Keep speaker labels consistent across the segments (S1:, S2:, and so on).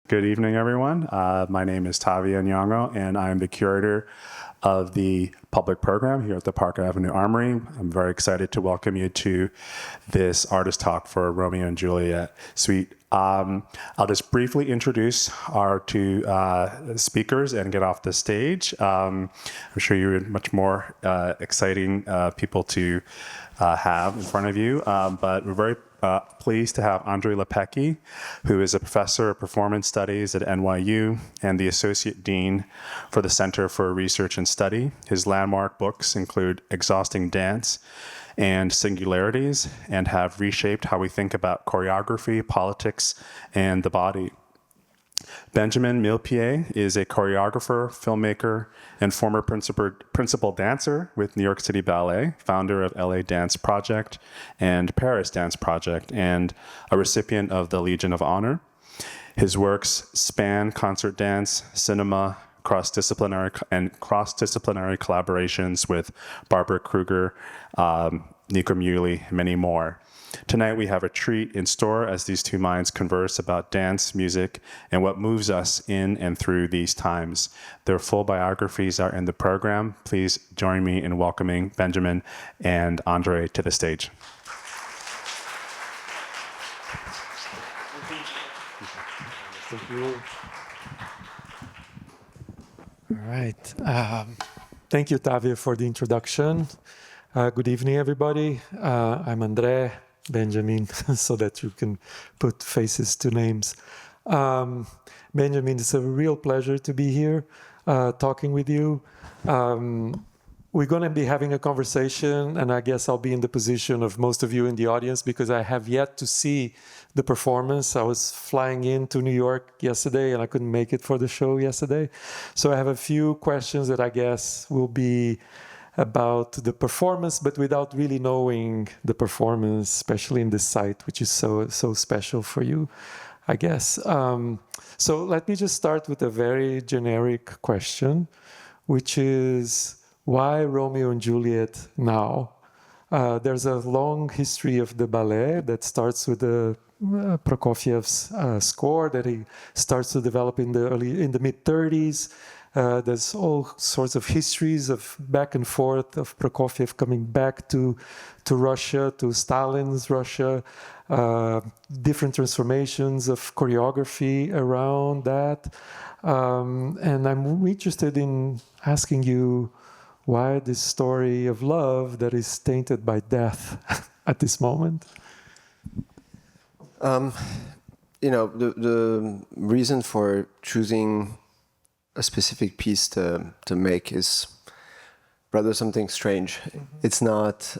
S1: Good evening, everyone. My name is Tavia Nyong'o, and I'm the curator of the public program here at the Park Avenue Armory. I'm very excited to welcome you to this artist talk for Romeo and Juliet Suite. I'll just briefly introduce our two speakers and get off the stage. I'm sure you're much more exciting people to have in front of you, but we're very pleased to have André Lepecki, who is a professor of performance studies at NYU and the associate dean for the Center for Research and Study. His landmark books include Exhausting Dance and Singularities, and have reshaped how we think about choreography, politics, and the body. Benjamin Millepied is a choreographer, filmmaker, and former principal dancer with New York City Ballet, founder of LA Dance Project and Paris Dance Project, and a recipient of the Legion of Honor. His works span concert dance, cinema, cross-disciplinary collaborations with Barbara Kruger, Nico Muhly, and many more. Tonight we have a treat in store as these two minds converse about dance, music, and what moves us in and through these times. Their full biographies are in the program. Please join me in welcoming Benjamin and André to the stage.
S2: Thank you. All right. Thank you, Tavia, for the introduction. Good evening, everybody. I'm André, Benjamin, so that you can put faces to names. Benjamin, it's a real pleasure to be here talking with you. We're going to be having a conversation, and I guess I'll be in the position of most of you in the audience because I have yet to see the performance. I was flying into New York yesterday, and I couldn't make it for the show yesterday. So I have a few questions that I guess will be about the performance, but without really knowing the performance, especially in this site, which is so special for you, I guess. So let me just start with a very generic question, which is, why Romeo and Juliet now? There's a long history of the ballet that starts with Prokofiev's score that he starts to develop in the mid-30s. There's all sorts of histories of back and forth of Prokofiev coming back to Russia, to Stalin's Russia, different transformations of choreography around that. And I'm interested in asking you why this story of love that is tainted by death at this moment?
S3: The reason for choosing a specific piece to make is rather something strange. Mm-hmm. It's not,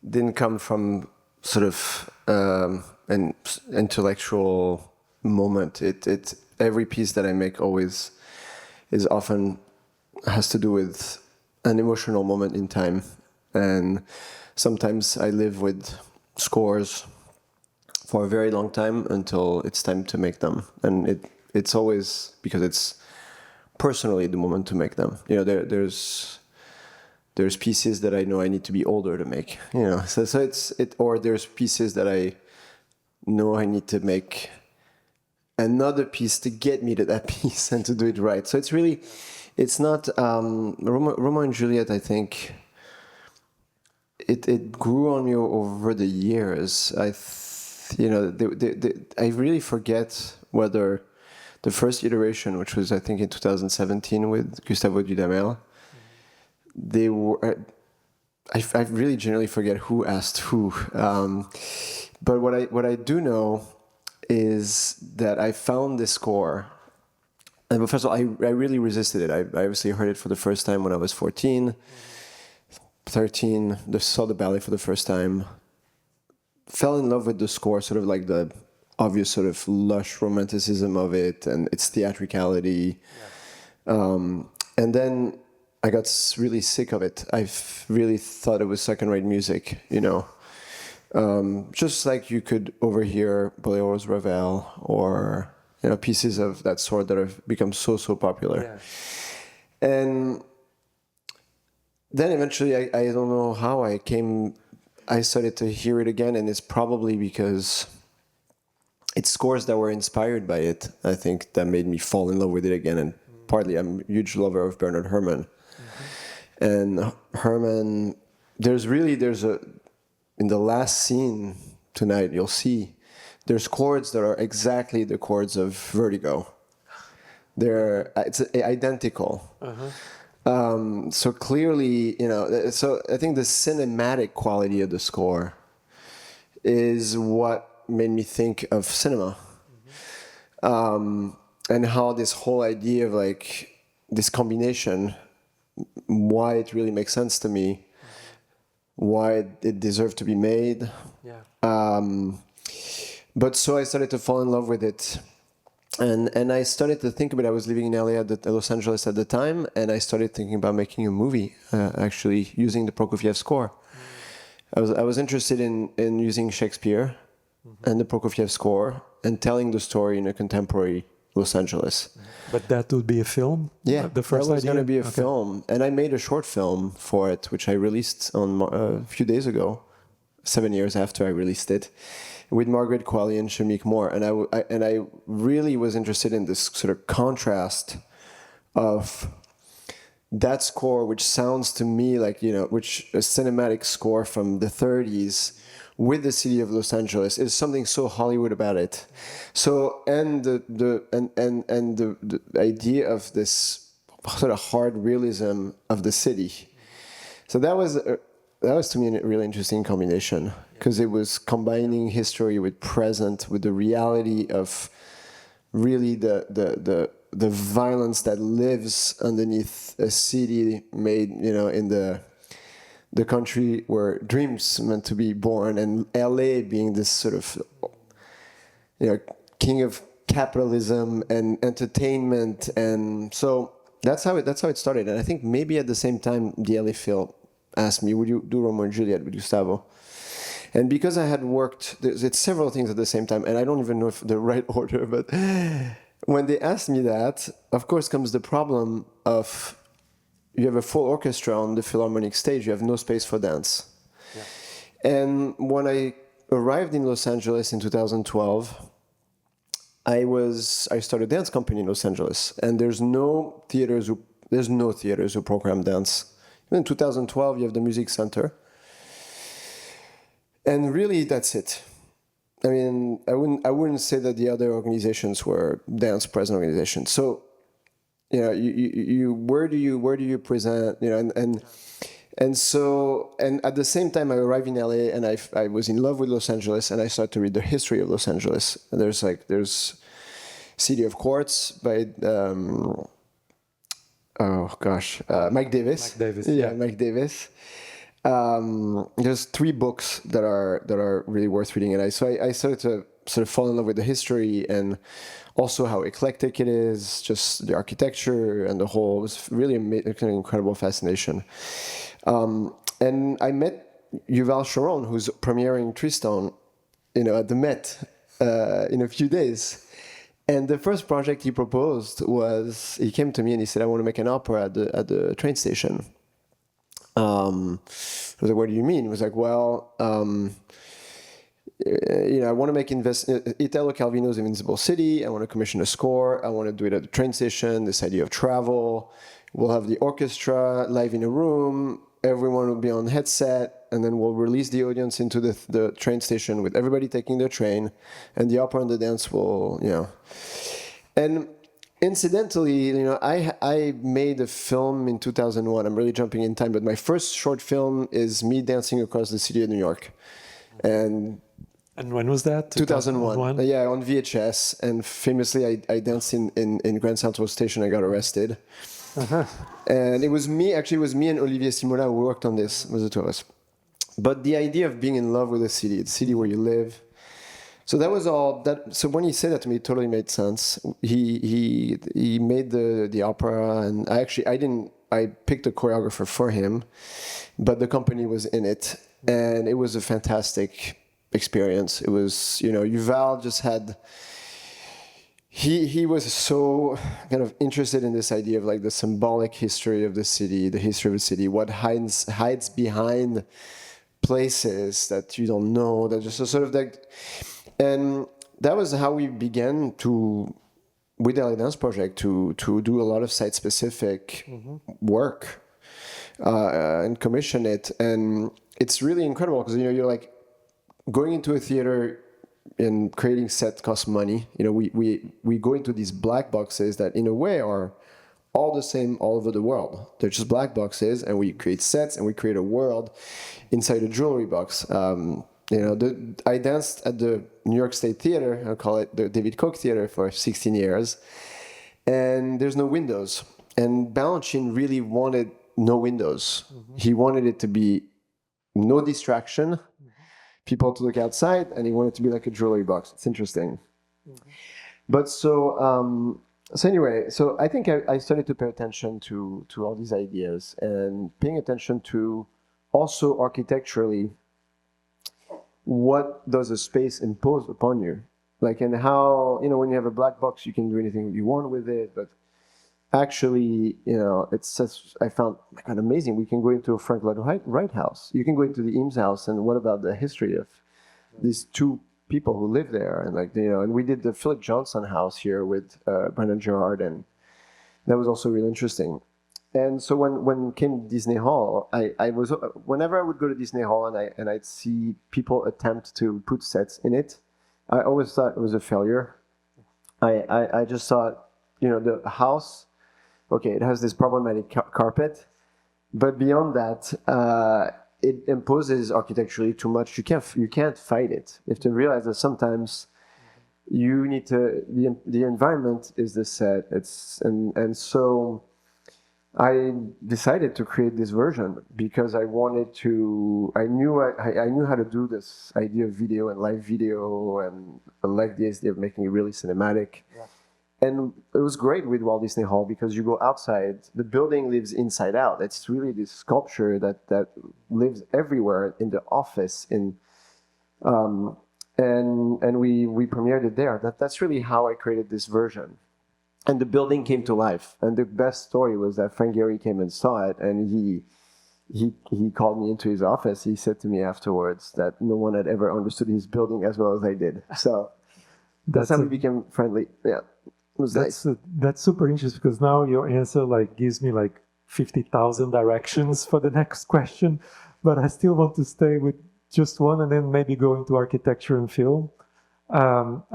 S3: didn't come from sort of an intellectual moment. It every piece that I make always is often has to do with an emotional moment in time. And sometimes I live with scores for a very long time until it's time to make them. And it's always because it's personally the moment to make them. There's pieces that I know I need to be older to make. Or there's pieces that I know I need to make another piece to get me to that piece and to do it right. So it's not Romeo and Juliet. I think it grew on me over the years. I really forget whether the first iteration, which was I think in 2017 with Gustavo Dudamel, they were. I really generally forget who asked who, but what I do know is that I found this score. And first of all, I really resisted it. I obviously heard it for the first time when I was 14, 13, saw the ballet for the first time, fell in love with the score, sort of like the obvious sort of lush romanticism of it and its theatricality. Yeah. And then I got really sick of it. I really thought it was second-rate music, just like you could overhear Boléro's Ravel or pieces of that sort that have become so popular. Yeah. And then eventually, I don't know how I started to hear it again, and it's probably because it's scores that were inspired by it, I think, that made me fall in love with it again. And partly, I'm a huge lover of Bernard Herrmann. And Herrmann, in the last scene tonight, you'll see, there's chords that are exactly the chords of Vertigo. It's identical. So clearly, so I think the cinematic quality of the score is what made me think of cinema. And how this whole idea of like this combination, why it really makes sense to me, why it deserved to be made. But so I started to fall in love with it. And I started to think about it. I was living in LA Los Angeles at the time, and I started thinking about making a movie, actually using the Prokofiev score. I was interested in using Shakespeare and the Prokofiev score and telling the story in a contemporary Los Angeles.
S2: But that would be a film?
S3: Yeah,
S2: the first
S3: that was going to be a
S2: Okay.
S3: film. And I made a short film for it, which I released on a few days ago, 7 years after I released it, with Margaret Qualley and Shamik Moore. And I really was interested in this sort of contrast of that score, which sounds to me like, which a cinematic score from the 30s with the city of Los Angeles is something so Hollywood about it. So, and the idea of this sort of hard realism of the city. So that was to me a really interesting combination, because it was combining history with present, with the reality of really the violence that lives underneath a city made, in the country where dreams meant to be born, and LA being this sort of, king of capitalism and entertainment. And so that's how it started. And I think maybe at the same time, the LA Phil asked me, would you do Romeo and Juliet with Gustavo? And because I had worked, it's several things at the same time, and I don't even know if the right order, but when they asked me that, of course comes the problem of, you have a full orchestra on the Philharmonic stage, you have no space for dance. Yeah. And when I arrived in Los Angeles in 2012, I started a dance company in Los Angeles, and there's no theaters who program dance. Even in 2012, you have the Music Center. And really, that's it. I mean, I wouldn't say that the other organizations were dance present organizations. So, where do you present? And so at the same time, I arrived in LA, and I was in love with Los Angeles, and I started to read the history of Los Angeles. And there's City of Quartz by Mike Davis.
S2: Mike Davis.
S3: Yeah, Mike Davis. There's 3 books that are really worth reading, and I started to sort of fall in love with the history and also how eclectic it is, just the architecture and the whole. It was really an incredible fascination. And I met Yuval Sharon, who's premiering Tristan, at the Met in a few days. And the first project he proposed was, he came to me and he said, I want to make an opera at the train station. I was like, what do you mean? He was like, well, I want to make Italo Calvino's Invincible City. I want to commission a score. I want to do it at the train station. This idea of travel. We'll have the orchestra live in a room. Everyone will be on headset, and then we'll release the audience into the train station with everybody taking their train, and the opera and the dance will, And incidentally, I made a film in 2001. I'm really jumping in time, but my first short film is me dancing across the city of New York. And
S2: when was that?
S3: 2001. Yeah, on VHS. And famously, I danced in Grand Central Station. I got arrested. Uh-huh. And it was me and Olivier Simola who worked on this. It was the 2 of us. But the idea of being in love with the city where you live. So that was all that. So when he said that to me, it totally made sense. He made the opera, and I picked a choreographer for him, but the company was in it, and it was a fantastic experience. It was, Yuval just had. He was so kind of interested in this idea of like the symbolic history of the city, the history of the city, what hides behind places that you don't know, that just sort of like. And that was how we began to, with the LA Dance Project, to do a lot of site-specific work and commission it. And it's really incredible because, you're like going into a theater and creating set costs money. We go into these black boxes that in a way are all the same all over the world. They're just black boxes, and we create sets and we create a world inside a jewelry box. I danced at the New York State Theater, I'll call it the David Koch Theater, for 16 years, and there's no windows. And Balanchine really wanted no windows. He wanted it to be no distraction, people to look outside, and he wanted it to be like a jewelry box. It's interesting. But so anyway, so I think I started to pay attention to all these ideas, and paying attention to also architecturally, what does a space impose upon you? Like, and how, when you have a black box, you can do anything you want with it, but actually, it's just, I found kind of amazing. We can go into a Frank Lloyd Wright house. You can go into the Eames house, and what about the history of these two people who live there? And and we did the Philip Johnson house here with Brendan Gerard, and that was also really interesting. And so when came Disney Hall, I was, whenever I would go to Disney Hall and I'd see people attempt to put sets in it, I always thought it was a failure. I just thought, the house, okay, it has this problematic carpet, but beyond that, it imposes architecturally too much. You can't fight it. You have to realize that sometimes you need to, the environment is the set. And so I decided to create this version because I wanted to, I knew how to do this idea of video and live video, and I like the idea of making it really cinematic. Yeah. And it was great with Walt Disney Hall because you go outside, the building lives inside out. It's really this sculpture that lives everywhere in the office. And we premiered it there. That's really how I created this version. And the building came to life. And the best story was that Frank Gehry came and saw it, and he called me into his office. He said to me afterwards that no one had ever understood his building as well as I did. So that's how we became friendly. Yeah.
S2: That's super interesting, because now your answer gives me 50,000 directions for the next question, but I still want to stay with just one and then maybe go into architecture and film.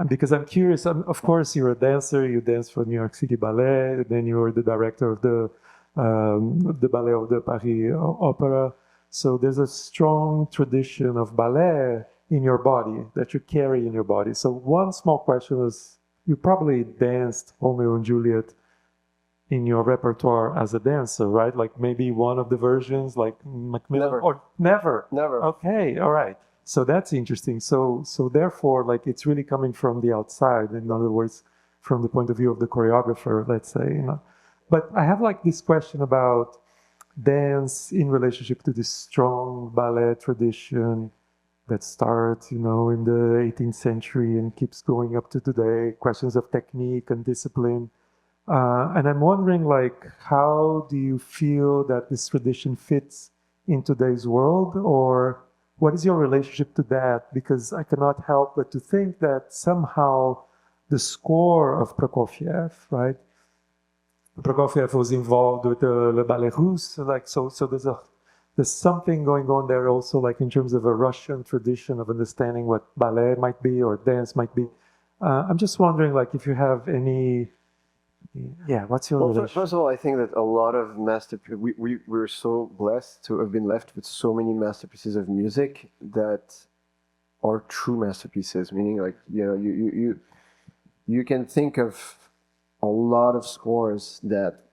S2: Because I'm curious, of course, you're a dancer, you dance for New York City Ballet, then you're the director of the Ballet of the Paris Opera. So there's a strong tradition of ballet in your body that you carry in your body. So one small question is, you probably danced Romeo and Juliet in your repertoire as a dancer, right? Maybe one of the versions, like Macmillan?
S3: Never.
S2: Or never?
S3: Never.
S2: Okay, all right. So that's interesting. So therefore, it's really coming from the outside. In other words, from the point of view of the choreographer, let's say. But I have this question about dance in relationship to this strong ballet tradition that starts, in the 18th century and keeps going up to today. Questions of technique and discipline. And I'm wondering, how do you feel that this tradition fits in today's world, or what is your relationship to that? Because I cannot help but to think that somehow the score of Prokofiev, right? Prokofiev was involved with Le Ballet Russe, so there's something going on there also, in terms of a Russian tradition of understanding what ballet might be or dance might be. I'm just wondering, if you have any. Yeah, what's your relationship?
S3: First of all, I think that a lot of masterpieces, we're so blessed to have been left with so many masterpieces of music that are true masterpieces, meaning you can think of a lot of scores that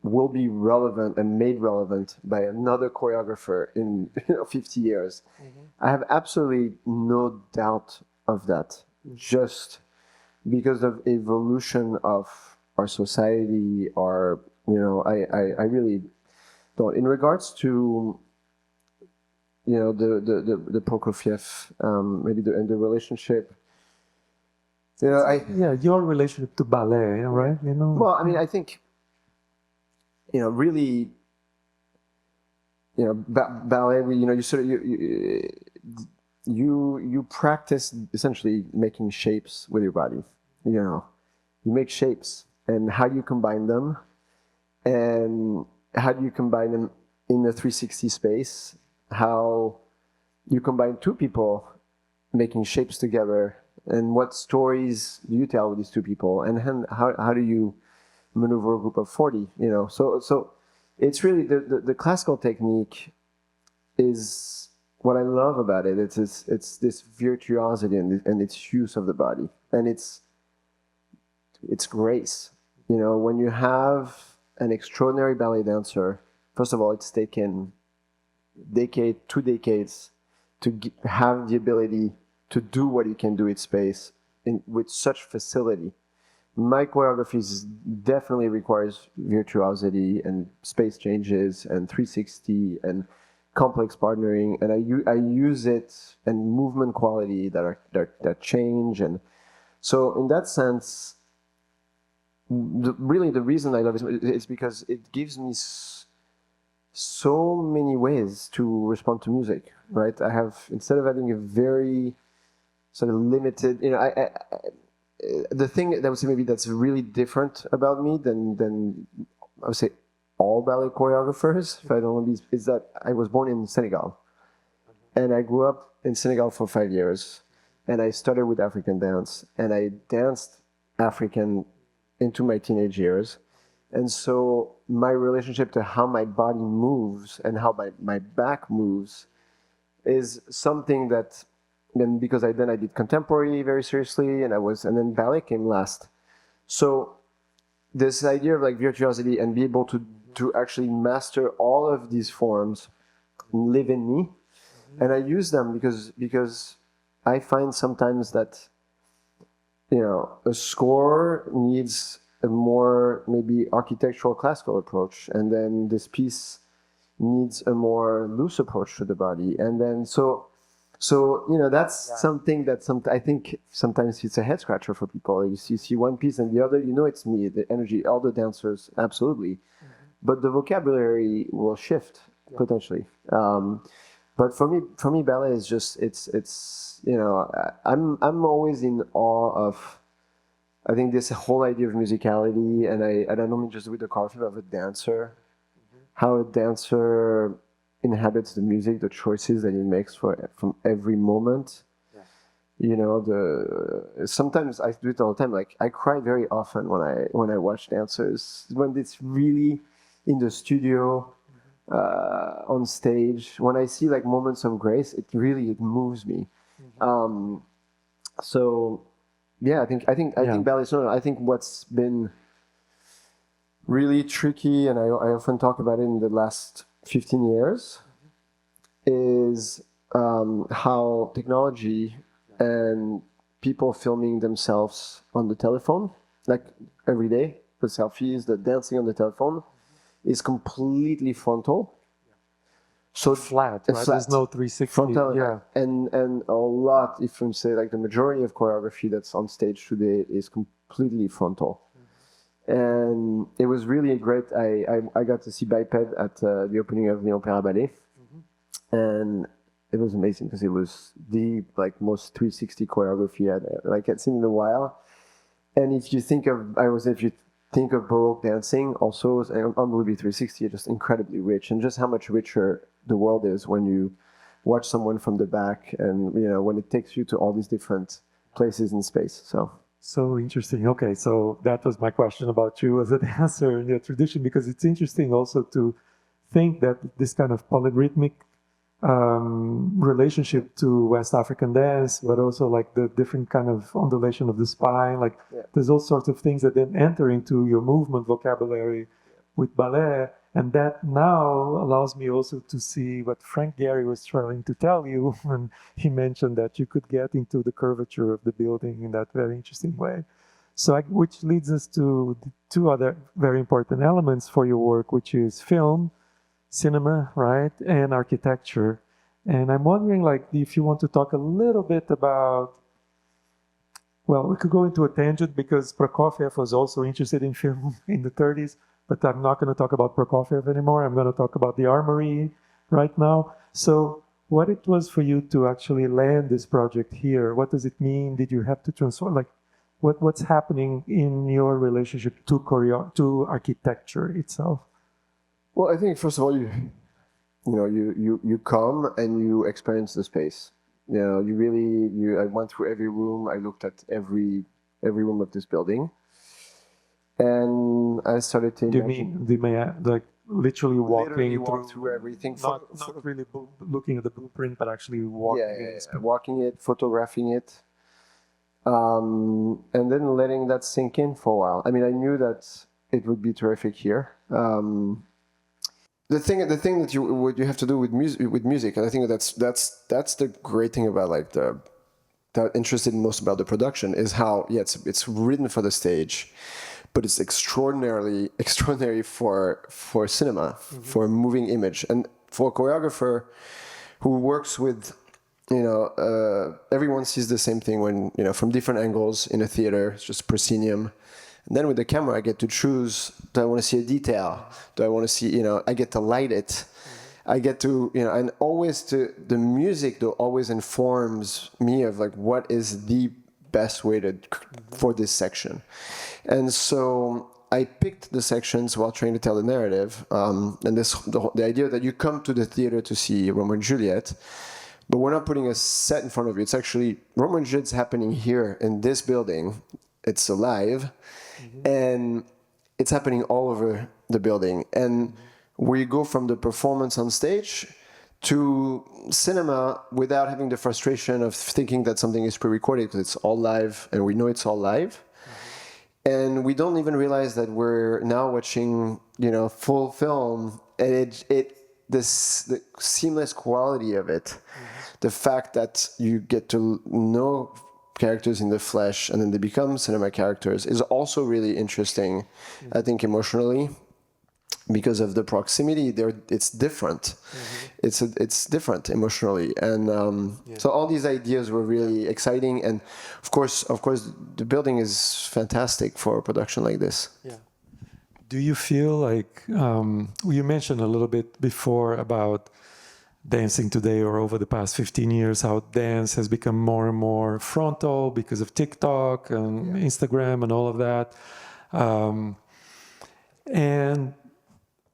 S3: will be relevant and made relevant by another choreographer in 50 years. Mm-hmm. I have absolutely no doubt of that, just because of evolution of our society, I really don't. In regards to, the Prokofiev, maybe the relationship,
S2: your relationship to ballet, right?
S3: Well, I mean, I think, really, ballet. You sort of you practice essentially making shapes with your body. You make shapes, and how do you combine them, and how do you combine them in a 360 space? How you combine two people making shapes together, and what stories do you tell with these two people, and how do you maneuver a group of 40? So it's really the classical technique is what I love about it. It's this virtuosity and its use of the body, and it's grace. When you have an extraordinary ballet dancer, first of all, it's taken two decades to have the ability to do what he can do in space with such facility. My choreography definitely requires virtuosity and space changes and 360 and complex partnering, and I use it and movement quality that change. And so in that sense, really the reason I love it is because it gives me so many ways to respond to music, right? I have, instead of having a very sort of limited, the thing that I would say maybe that's really different about me than I would say all ballet choreographers, if I don't want to be, is that I was born in Senegal, and I grew up in Senegal for 5 years, and I started with African dance, and I danced African into my teenage years. And so my relationship to how my body moves and how my back moves is something that then, because I did contemporary very seriously, and then ballet came last. So this idea of like virtuosity and be able to actually master all of these forms live in me, and I use them because I find sometimes that a score needs a more maybe architectural classical approach, and then this piece needs a more loose approach to the body, and then so that's something that I think sometimes it's a head scratcher for people. You see one piece and the other, it's me, the energy, all the dancers, absolutely, but the vocabulary will shift potentially. But for me, ballet is just I'm always in awe of, I think, this whole idea of musicality, and I don't mean just with the choreography of a dancer, how a dancer inhabits the music, the choices that he makes from every moment. Sometimes I do it all the time. Like I cry very often when I watch dancers, when it's really in the studio, on stage. When I see like moments of grace, it moves me. So yeah, I think ballet. I think what's been really tricky, and I often talk about it in the last 15 years, is how technology and people filming themselves on the telephone, like every day, the selfies, the dancing on the telephone, is completely frontal.
S2: So flat, right? There's no 360.
S3: Frontal, yeah. And a lot, if you say like the majority of choreography that's on stage today is completely frontal. And it was really great. I got to see Biped at the opening of the Opéra Ballet, and it was amazing because it was the most 360 choreography I'd seen in a while. And if you think of Baroque dancing, also on Ruby 360, just incredibly rich, and just how much richer the world is when you watch someone from the back, and when it takes you to all these different places in space.
S2: So interesting. Okay, so that was my question about you as a dancer in your tradition, because it's interesting also to think that this kind of polyrhythmic relationship to West African dance, but also like the different kind of undulation of the spine, there's all sorts of things that then enter into your movement vocabulary with ballet. And that now allows me also to see what Frank Gehry was trying to tell you when he mentioned that you could get into the curvature of the building in that very interesting way. So, which leads us to the two other very important elements for your work, which is film, cinema, right, and architecture. And I'm wondering, if you want to talk a little bit about, well, we could go into a tangent because Prokofiev was also interested in film in the 30s. But I'm not going to talk about Prokofiev anymore. I'm going to talk about the Armory right now. So what it was for you to actually land this project here. What does it mean? Did you have to transform? Like, what's happening in your relationship to to architecture itself?
S3: Well, I think first of all, you come and you experience the space. I went through every room. I looked at every room of this building, and I started to imagine.
S2: Do you mean like literally
S3: Literally
S2: walking
S3: walk through everything.
S2: not really looking at the blueprint, but actually walking
S3: Yeah, walking it, photographing it, and then letting that sink in for a while. I mean, I knew that it would be terrific here. The thing that what you have to do with music, and I think that's the great thing about like that interested most about the production is how it's written for the stage, but it's extraordinary for cinema, for a moving image, and for a choreographer who works with, everyone sees the same thing when, from different angles in a theater. It's just proscenium. And then with the camera, I get to choose, do I want to see a detail? Do I want to see, I get to light it. I get to, and always the music though always informs me of like, what is the best way for this section. And so I picked the sections while trying to tell the narrative. And the idea that you come to the theater to see Romeo and Juliet, but we're not putting a set in front of you. It's actually, Romeo and Juliet's happening here in this building. It's alive. And it's happening all over the building. And we go from the performance on stage to cinema without having the frustration of thinking that something is pre-recorded, because it's all live and we know it's all live. And we don't even realize that we're now watching, full film, and the seamless quality of it, the fact that you get to know characters in the flesh and then they become cinema characters is also really interesting, I think, emotionally, because of the proximity. It's different. It's different emotionally, and so all these ideas were really exciting. And of course, the building is fantastic for a production like this.
S2: Yeah. Do you feel like you mentioned a little bit before about dancing today or over the past 15 years, how dance has become more and more frontal because of TikTok and Instagram and all of that. And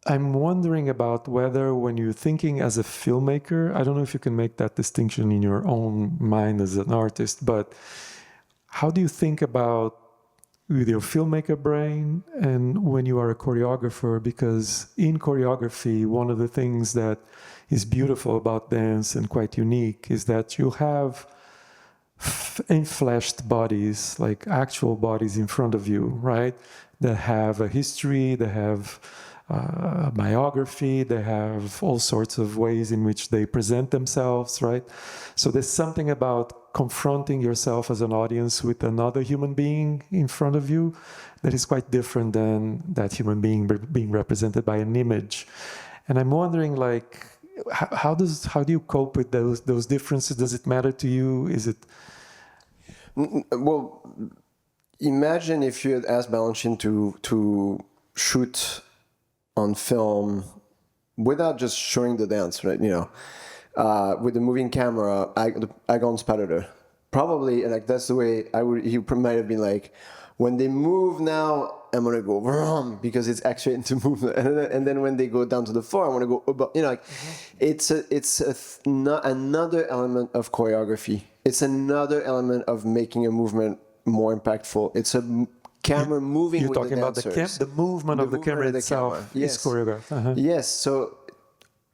S2: I'm wondering about whether when you're thinking as a filmmaker, I don't know if you can make that distinction in your own mind as an artist, but how do you think about with your filmmaker brain and when you are a choreographer? Because in choreography, one of the things that is beautiful about dance and quite unique is that you have enfleshed bodies, like actual bodies in front of you, right? That have a history, they have a biography, they have all sorts of ways in which they present themselves, right? So there's something about confronting yourself as an audience with another human being in front of you that is quite different than that human being being represented by an image. And I'm wondering, like, how do you cope with those differences? Does it matter to you? Is it?
S3: Well, imagine if you had asked Balanchine to shoot on film without just showing the dance, right? With a moving camera, Agon Spadader. Probably, and like that's the way he might have been like, when they move now, I'm gonna go vroom, because it's actually into movement, and then when they go down to the floor, I want to go above. It's another element of choreography. It's another element of making a movement more impactful. It's a camera moving.
S2: You're
S3: with
S2: talking
S3: the
S2: about the movement of the camera itself.
S3: Yes.
S2: Is choreographed.
S3: Yes. So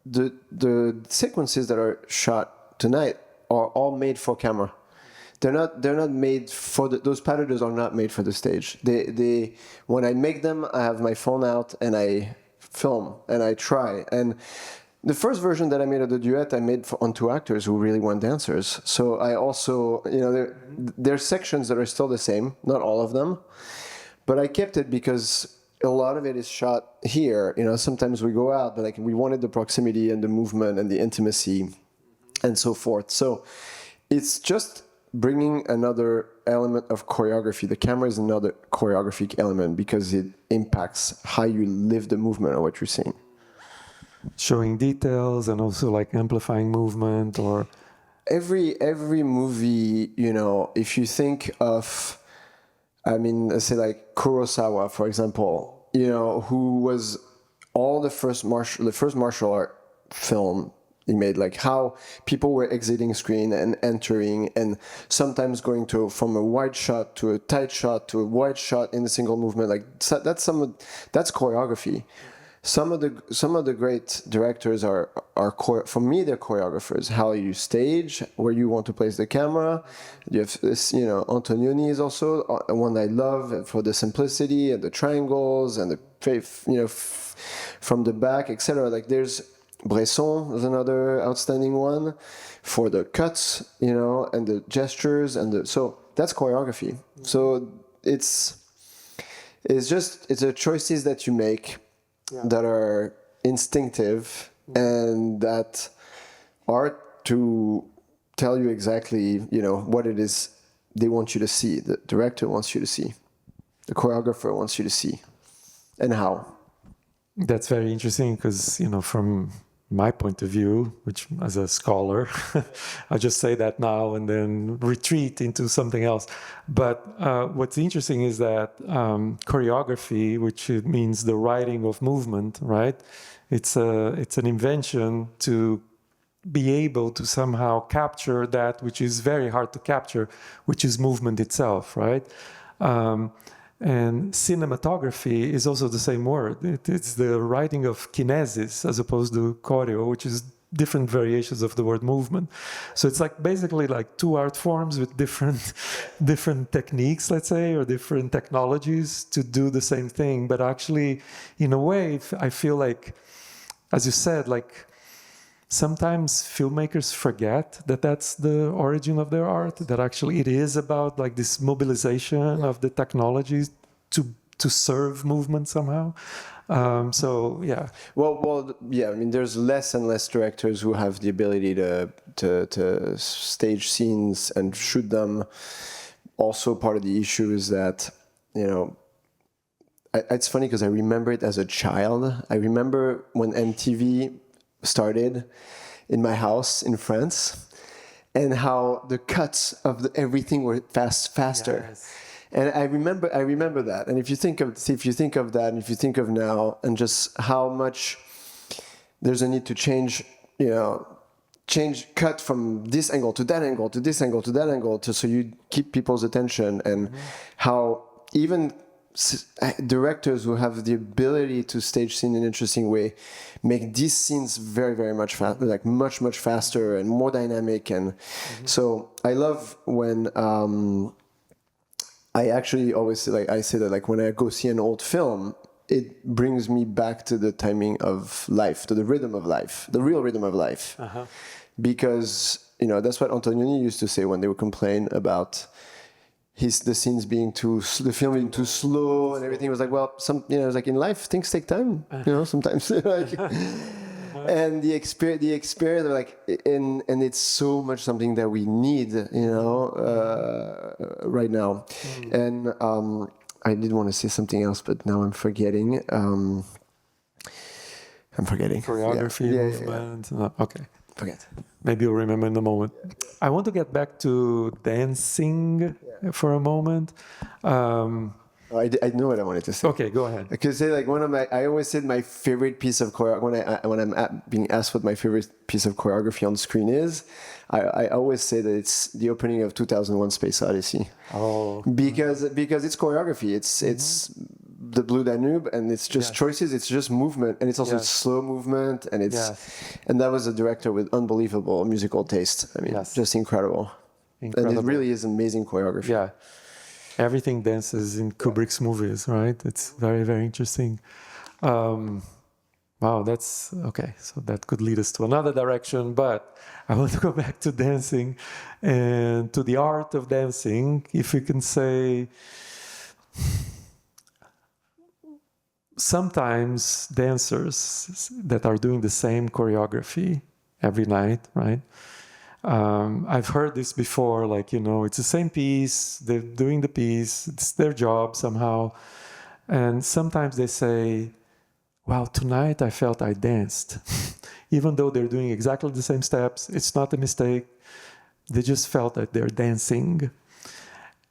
S3: the sequences that are shot tonight are all made for camera. They're not made for those patterns are not made for the stage. They when I make them, I have my phone out and I film and I try. And the first version that I made of the duet, I made on two actors who really weren't dancers. So I also, there are sections that are still the same, not all of them, but I kept it because a lot of it is shot here. Sometimes we go out, but like we wanted the proximity and the movement and the intimacy and so forth. So it's just bringing another element of choreography. The camera is another choreographic element because it impacts how you live the movement or what you're seeing.
S2: showing details and also like amplifying movement or
S3: Every movie, you know, if you think of, I mean, let's say like Kurosawa, for example, you know, who was all the first martial art film he made, like how people were exiting screen and entering, and sometimes going to from a wide shot to a tight shot to a wide shot in a single movement. Like that's choreography. Some of the great directors are for me, they're choreographers. How you stage, where you want to place the camera. You have this, you know, Antonioni is also one I love for the simplicity and the triangles and the, you know, from the back, etc. Like there's Bresson is another outstanding one for the cuts, you know, and the gestures so that's choreography. So it's the choices that you make that are instinctive and that are to tell you exactly, you know, what it is they want you to see. The director wants you to see. The choreographer wants you to see. And how.
S2: That's very interesting because, you know, from my point of view, which as a scholar, I just say that now and then retreat into something else. But what's interesting is that choreography, which it means the writing of movement, right? It's an invention to be able to somehow capture that which is very hard to capture, which is movement itself, right? And cinematography is also the same word. It's the writing of kinesis as opposed to choreo, which is different variations of the word movement. So it's like basically like two art forms with different techniques, let's say, or different technologies to do the same thing. But actually, in a way, I feel like, as you said, like sometimes filmmakers forget that that's the origin of their art, that actually it is about like this mobilization of the technologies to serve movement somehow. So yeah.
S3: Well, yeah. I mean, there's less and less directors who have the ability to stage scenes and shoot them. Also, part of the issue is that, you know, it's funny because I remember it as a child. I remember when MTV started in my house in France, and how the cuts of everything were faster. Yes. And I remember that. And if you think of that, and if you think of now, and just how much there's a need to change, you know, cut from this angle to that angle to this angle to that angle, so you keep people's attention, and how even directors who have the ability to stage scene in an interesting way make these scenes very, very much like much faster and more dynamic. And so I love when I actually always say that like when I go see an old film, it brings me back to the timing of life, to the rhythm of life, the real rhythm of life. Because, you know, that's what Antonioni used to say when they would complain about the scenes being the film being too slow and everything. It was like, well, you know, it's like in life, things take time, you know, sometimes. Like, and the experience, like, and it's so much something that we need, you know, right now. And I did want to say something else, but now I'm forgetting. I'm forgetting.
S2: Choreography, movement. Yeah. Okay.
S3: Forget.
S2: Maybe you'll remember in a moment. I want to get back to dancing for a moment.
S3: I know what I wanted to say.
S2: Okay, go ahead.
S3: I could say like I always said my favorite piece of choreography when I'm being asked what my favorite piece of choreography on screen is. I always say that it's the opening of 2001: Space Odyssey.
S2: Oh.
S3: Because it's choreography. It's the Blue Danube, and it's just choices. It's just movement, and it's also slow movement, and and that was a director with unbelievable musical taste. I mean, just incredible. And it really is amazing choreography.
S2: Yeah. Everything dances in Kubrick's movies, right? It's very, very interesting. Wow, that's okay. So that could lead us to another direction, but I want to go back to dancing and to the art of dancing. If we can say, sometimes dancers that are doing the same choreography every night, right? I've heard this before, like, you know, it's the same piece, they're doing the piece, it's their job somehow. And sometimes they say, wow, tonight I felt I danced. Even though they're doing exactly the same steps, it's not a mistake. They just felt that they're dancing.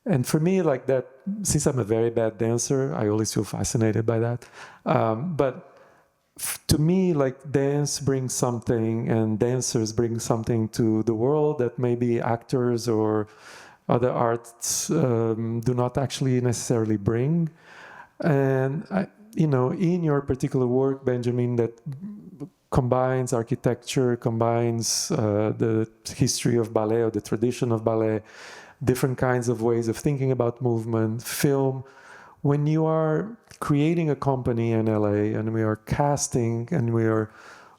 S2: And for me, like that, since I'm a very bad dancer, I always feel fascinated by that. But to me, like dance brings something, and dancers bring something to the world that maybe actors or other arts do not actually necessarily bring. And in your particular work, Benjamin, that combines architecture, combines the history of ballet or the tradition of ballet, different kinds of ways of thinking about movement, film. When you are creating a company in LA and we are casting and we are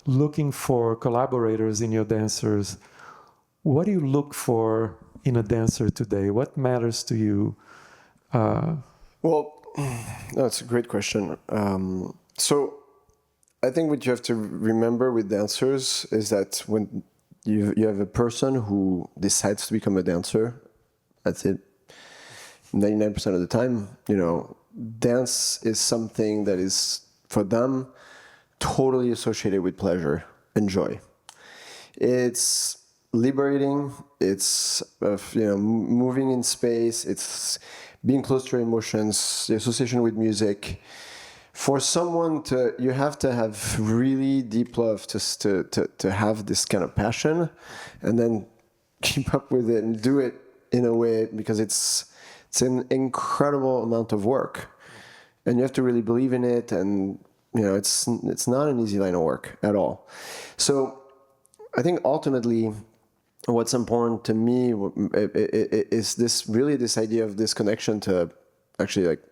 S2: looking for collaborators in your dancers, what do you look for in a dancer today? What matters to you?
S3: Well, that's a great question. So I think what you have to remember with dancers is that when you have a person who decides to become a dancer, that's it. 99% of the time, dance is something that is, for them, totally associated with pleasure and joy. It's liberating, it's moving in space, it's being close to your emotions, the association with music. For someone you have to have really deep love to have this kind of passion, and then keep up with it and do it in a way, because it's an incredible amount of work, and you have to really believe in it, and it's not an easy line of work at all. So I think ultimately what's important to me is this idea of this connection to actually like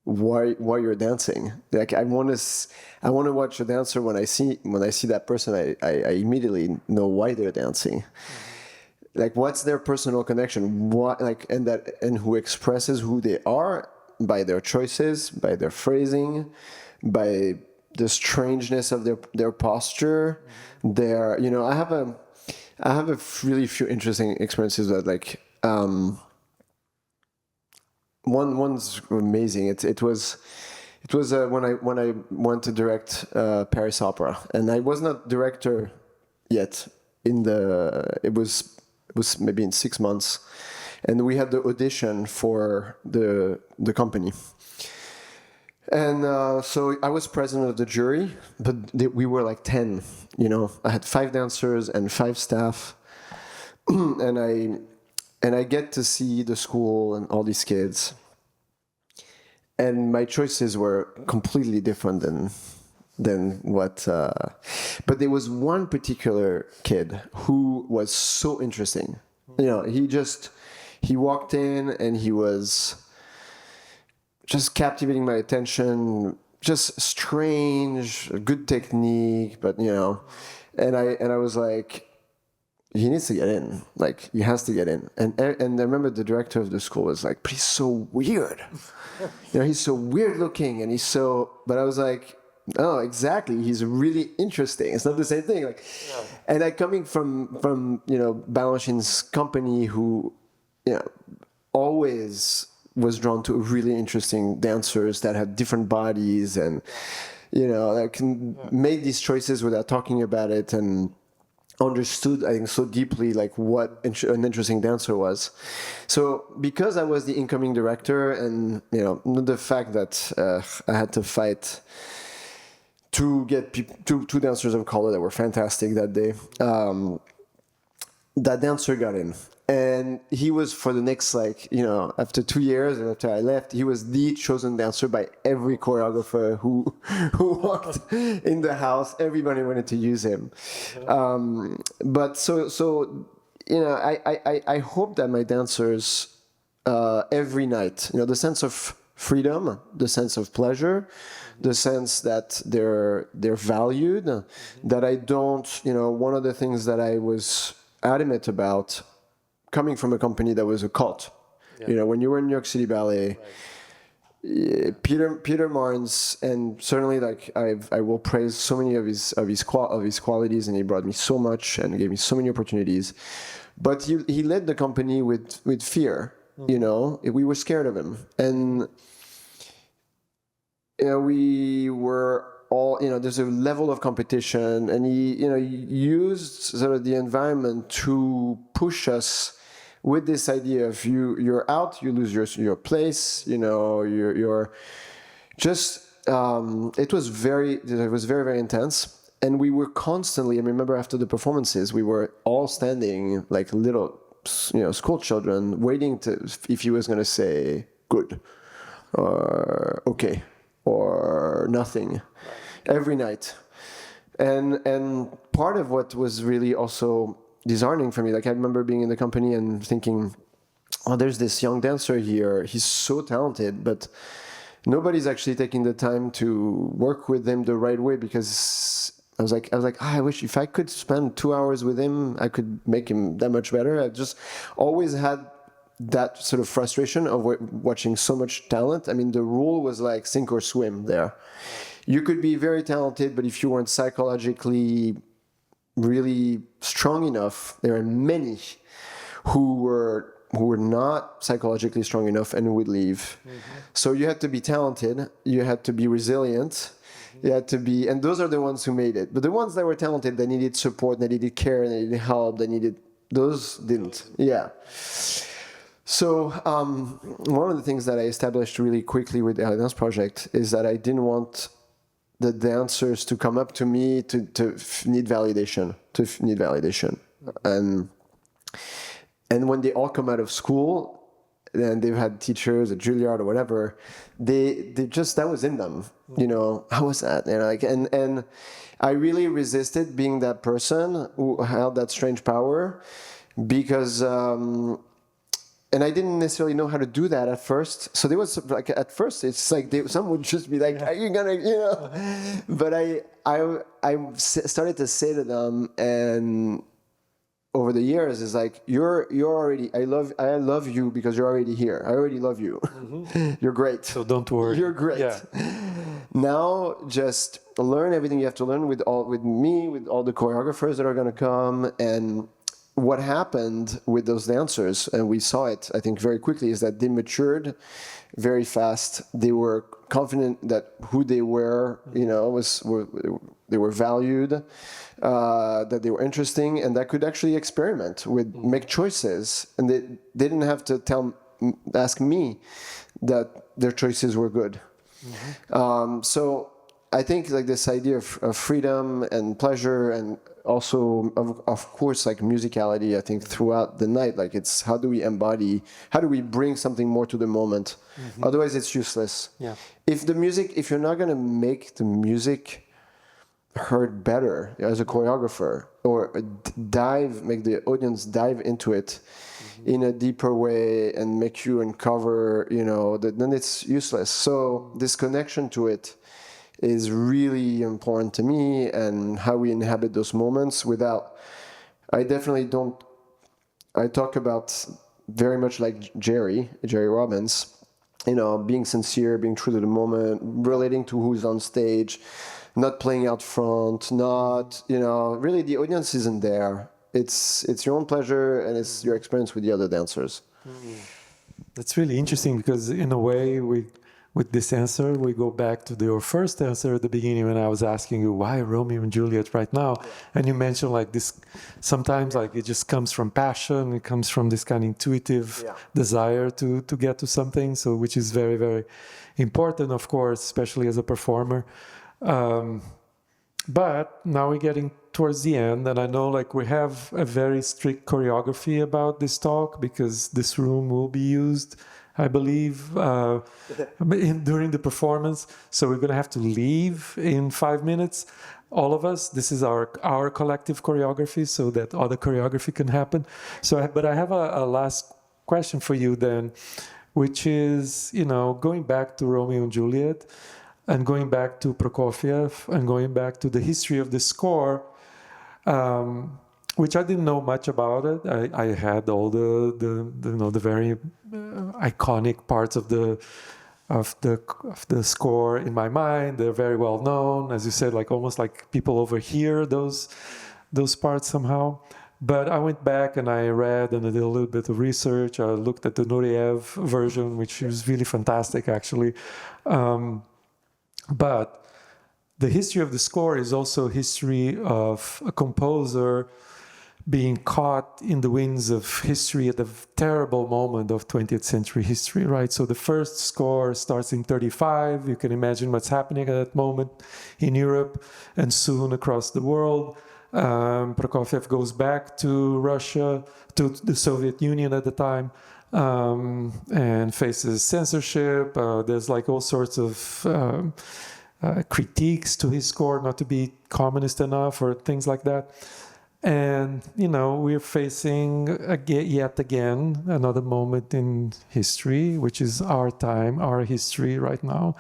S3: why you're dancing. Like I want to watch a dancer. When I see that person, I immediately know why they're dancing. Like what's their personal connection? What and who expresses who they are by their choices, by their phrasing, by the strangeness of their posture. I have a really few interesting experiences that one's amazing. It was when I went to direct Paris Opera, and I was not director yet. It was maybe in 6 months, and we had the audition for the company. And so I was president of the jury, but we were like 10. I had 5 dancers and 5 staff, and I get to see the school and all these kids, and my choices were completely different than what. But there was one particular kid who was so interesting. He walked in and he was just captivating my attention, just strange, good technique, but and I was like, he needs to get in, like he has to get in. And I remember the director of the school was like, but he's so weird, he's so weird looking, and but I was like, oh, exactly, he's really interesting. It's not the same thing, and I coming from Balanchine's company, who always was drawn to really interesting dancers that had different bodies, and that can make these choices without talking about it, and understood, I think, so deeply what an interesting dancer was. So because I was the incoming director, and the fact that I had to fight to get two dancers of color that were fantastic that day, that dancer got in. And he was, for the next, after 2 years and after I left, he was the chosen dancer by every choreographer who walked in the house. Everybody wanted to use him. But I hope that my dancers, every night, the sense of freedom, the sense of pleasure, the sense that they're valued, that I don't, one of the things that I was adamant about, coming from a company that was a cult, when you were in New York City Ballet, Peter Marns, and certainly I will praise so many of his qualities, and he brought me so much and gave me so many opportunities, but he led the company with fear. We were scared of him, and we were all, there's a level of competition, and he used sort of the environment to push us with this idea of you're out, you lose your place, you're just, it was very, very intense. And we were constantly, I remember after the performances, we were all standing like little, school children, waiting if he was going to say good or okay or nothing every night. And part of what was really also disheartening for me, like I remember being in the company and thinking, oh, there's this young dancer here, he's so talented, but nobody's actually taking the time to work with him the right way, because I was like, I wish if I could spend 2 hours with him, I could make him that much better. I just always had that sort of frustration of watching so much talent. I mean, the rule was like sink or swim there. You could be very talented, but if you weren't psychologically really strong enough, there are many who were not psychologically strong enough and would leave. Mm-hmm. So you had to be talented, you had to be resilient, you had to be, and those are the ones who made it. But the ones that were talented, they needed support, they needed care, they needed help, those didn't. Yeah. So one of the things that I established really quickly with the Dance Project is that I didn't want the dancers to come up to me to need validation, and when they all come out of school and they've had teachers at Juilliard or whatever, they just, that was in them, how was that? And I really resisted being that person who held that strange power, because and I didn't necessarily know how to do that at first. So there was like, at first it's like some would just be like, are you gonna, but I started to say to them, and over the years is like, you're already, I love you because you're already here. I already love you. Mm-hmm. You're great.
S2: So don't worry.
S3: You're great. Yeah. Now just learn everything you have to learn with me, with all the choreographers that are going to come. And what happened with those dancers, and we saw it, I think, very quickly, is that they matured very fast. They were confident that who they were, they were valued, that they were interesting, and that could actually experiment with, make choices, and they didn't have to ask me that their choices were good. Mm-hmm. So I think like this idea of freedom and pleasure, and also of course like musicality, I think throughout the night, like it's how do we bring something more to the moment? Mm-hmm. Otherwise it's useless. Yeah. If you're not going to make the music heard better as a choreographer, or make the audience dive into it in a deeper way and make you uncover, then it's useless. So this connection to it is really important to me, and how we inhabit those moments I talk about very much like Jerry Robbins, being sincere, being true to the moment, relating to who's on stage, not playing out front, really the audience isn't there. It's your own pleasure, and it's your experience with the other dancers.
S2: That's really interesting, because in a way with this answer, we go back to your first answer at the beginning when I was asking you why Romeo and Juliet right now. And you mentioned like this, sometimes like it just comes from passion, it comes from this kind of intuitive desire to get to something, so which is very, very important, of course, especially as a performer. But now we're getting towards the end, and I know like we have a very strict choreography about this talk, because this room will be used, I believe, during the performance. So we're going to have to leave in 5 minutes, all of us. This is our collective choreography, so that other choreography can happen. But I have a last question for you then, which is, going back to Romeo and Juliet, and going back to Prokofiev, and going back to the history of the score, which I didn't know much about it. I had all the very iconic parts of the score in my mind. They're very well known, as you said, like almost like people overhear those parts somehow. But I went back and I read and I did a little bit of research. I looked at the Nureyev version, which is really fantastic, actually. But the history of the score is also a history of a composer being caught in the winds of history at a terrible moment of 20th century history, right? So the first score starts in 35. You can imagine what's happening at that moment in Europe and soon across the world. Prokofiev goes back to Russia, to the Soviet Union at the time, and faces censorship. There's like all sorts of critiques to his score, not to be communist enough or things like that. And, you know, we're facing yet again another moment in history, which is our time, our history right now,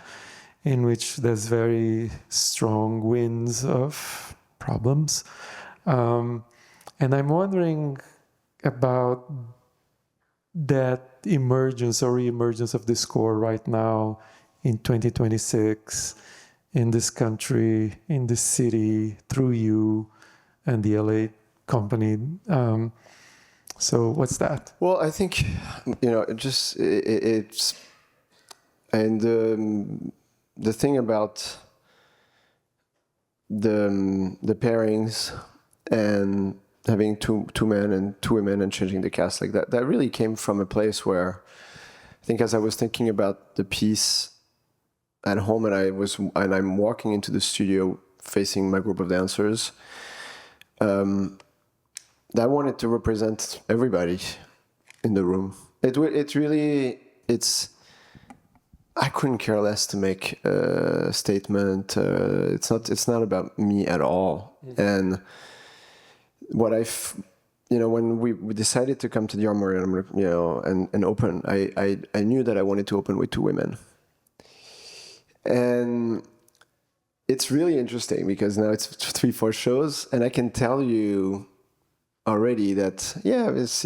S2: in which there's very strong winds of problems. And I'm wondering about that emergence or re-emergence of the score right now in 2026, in this country, in this city, through you and the LA company. So what's that?
S3: Well, I think, you know, it's, and the thing about the pairings and having two men and two women and changing the cast like that really came from a place where I think as I was thinking about the piece at home and I'm walking into the studio facing my group of dancers, I wanted to represent everybody in the room. I couldn't care less to make a statement. It's not about me at all. Mm-hmm. And what when we decided to come to the Armory, and open, I knew that I wanted to open with two women. And it's really interesting because now it's 3-4 shows, and I can tell you already that, it's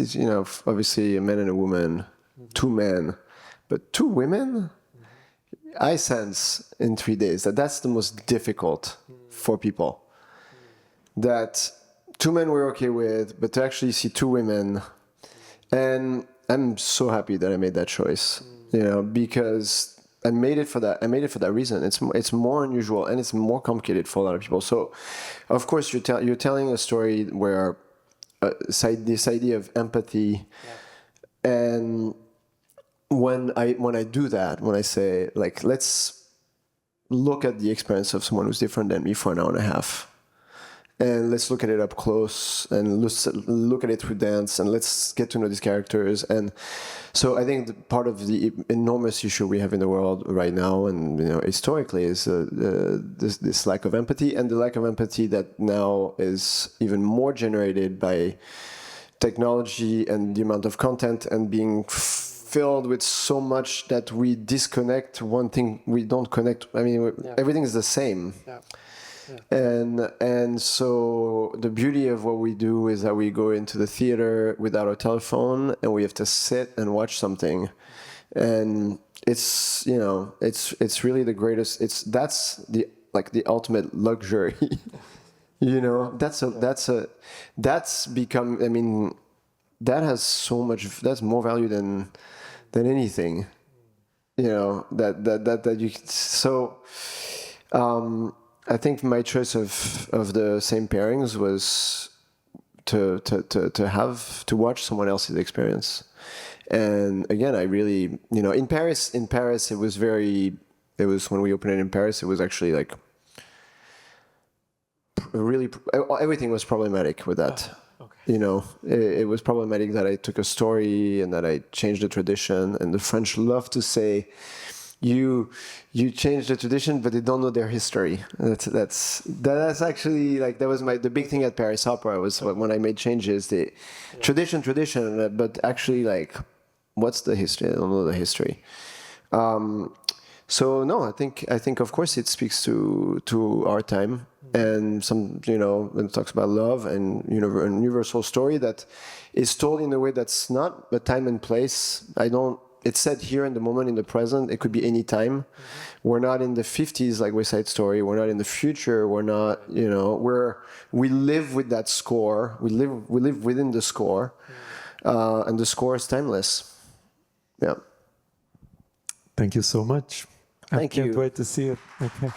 S3: obviously a man and a woman, two men, but two women, I sense in 3 days that's the most difficult for people. That two men we're okay with, but to actually see two women, and I'm so happy that I made that choice, because I made it for that reason. It's more unusual and it's more complicated for a lot of people. So, of course, you're telling a story where this idea of empathy, and when I do that, when I say like, let's look at the experience of someone who's different than me for an hour and a half, and let's look at it up close, and let's look at it through dance, and let's get to know these characters. And so I think part of the enormous issue we have in the world right now, and historically, is this lack of empathy, and the lack of empathy that now is even more generated by technology and the amount of content and being filled with so much that we disconnect one thing, we don't connect. I mean, everything is the same. Yeah. Yeah. And so the beauty of what we do is that we go into the theater without a telephone, and we have to sit and watch something, and it's really the greatest. That's the ultimate luxury. That's become. I mean, that has so much. That's more value than anything. That you. So. I think my choice of the same pairings was to watch someone else's experience. And again, I really, in Paris, it was when we opened it in Paris, it was actually like really, everything was problematic with that. Okay. It was problematic that I took a story and that I changed the tradition, and the French love to say, you change the tradition, but they don't know their history. That's actually that was the big thing at Paris Opera was when I made changes. The tradition, but actually what's the history? I don't know the history. So no, I think of course it speaks to our time, and some when it talks about love and a universal story that is told in a way that's not a time and place. It's said here in the moment, in the present. It could be any time. Mm-hmm. We're not in the 50s like West Side Story. We're not in the future. We're not, we live with that score. We live within the score, and the score is timeless. Yeah.
S2: Thank you so much.
S3: Thank you.
S2: I can't wait to see it. Okay.